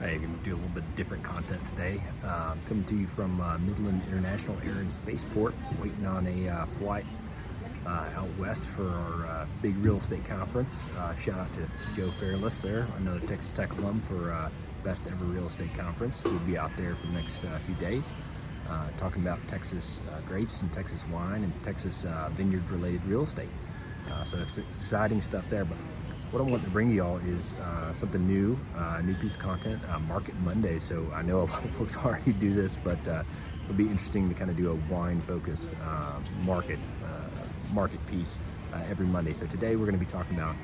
Hey, I'm going to do a little bit different content today. Coming to you from Midland International Air and Spaceport, waiting on a flight out west for our big real estate conference. Shout out to Joe Fairless there, another Texas Tech alum for best ever real estate conference. We'll be out there for the next few days, talking about Texas grapes and Texas wine and Texas vineyard related real estate. So it's exciting stuff there. But what I want to bring to y'all is something new, new piece of content, Market Monday. So I know a lot of folks already do this, but it'll be interesting to kind of do a wine-focused market piece every Monday. So today we're going to be talking about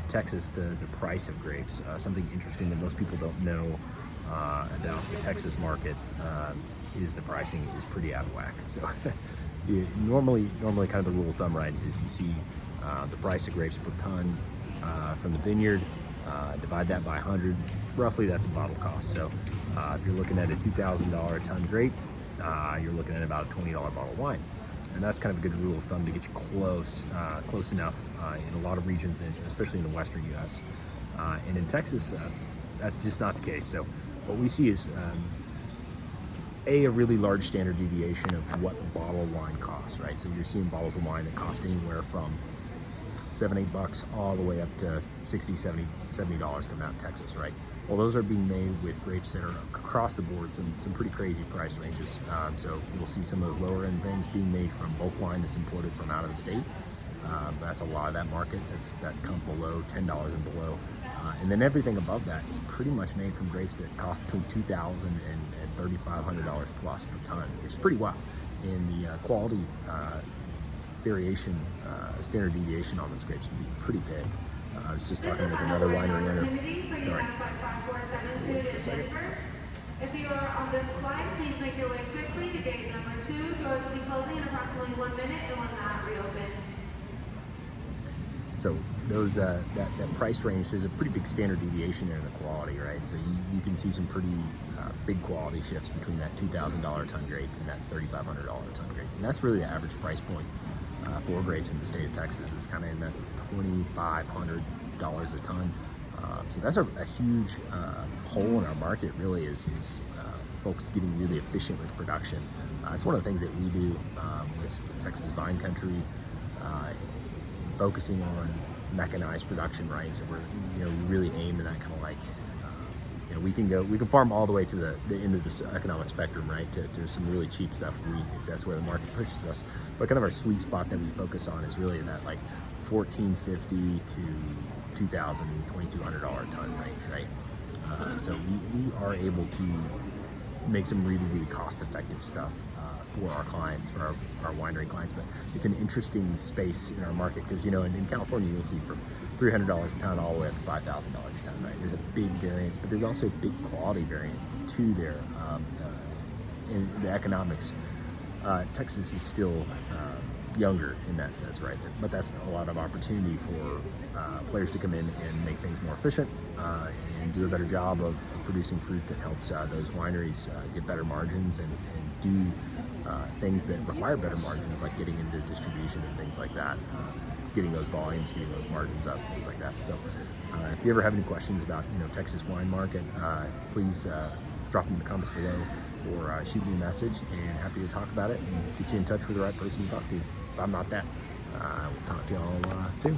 Texas, the price of grapes. Something interesting that most people don't know about the Texas market is the pricing is pretty out of whack. So normally kind of the rule of thumb, right, is you see the price of grapes per ton from the vineyard, divide that by 100, roughly that's a bottle cost. So if you're looking at a $2,000 a ton grape, you're looking at about a $20 bottle of wine. And that's kind of a good rule of thumb to get you close enough in a lot of regions, especially in the western U.S. And in Texas, that's just not the case. So what we see is a really large standard deviation of what the bottle of wine costs, right? So you're seeing bottles of wine that cost anywhere from $7-8 all the way up to $60, $70 coming out of Texas, right? Well, those are being made with grapes that are across the board, some pretty crazy price ranges. So you'll see some of those lower end things being made from bulk wine that's imported from out of the state. That's a lot of that market. That come below $10 and below. And then everything above that is pretty much made from grapes that cost between $2,000 and $3,500 plus per ton, which is pretty wild. And the quality variation, standard deviation on those grapes can be pretty big. I was just talking with another winery owner. Sorry. Wait for a second. If you are on this flight, please make your way quickly to gate number 2. Doors will be closing in approximately 1 minute and will not reopen. So those that price range, there's a pretty big standard deviation there in the quality, right? So you can see some pretty big quality shifts between that $2,000 ton grape and that $3,500 ton grape. And that's really the average price point for grapes in the state of Texas. Is kind of in that $2,500 a ton. So that's a huge hole in our market, really, is folks getting really efficient with production. It's one of the things that we do with Texas Vine Country, focusing on mechanized production, right? So we really aim to that kind of like, we can farm all the way to the end of this economic spectrum, right? To some really cheap stuff if that's where the market pushes us. But kind of our sweet spot that we focus on is really in that like $1,450 to $2,000, $2,200 a ton range, right? So we are able to make some really cost-effective stuff for our clients, for our winery clients. But it's an interesting space in our market because, in California, you'll see from $300 a ton all the way up to $5,000 a ton, right? There's a big variance, but there's also a big quality variance too there in the economics. Texas is still younger in that sense, right? But that's a lot of opportunity for players to come in and make things more efficient and do a better job of producing fruit that helps those wineries get better margins and do things that require better margins, like getting into distribution and things like that, getting those volumes, getting those margins up, things like that. So if you ever have any questions about Texas wine market, please drop them in the comments below or shoot me a message, and happy to talk about it and get you in touch with the right person to talk to. If I'm not that, we'll talk to y'all soon.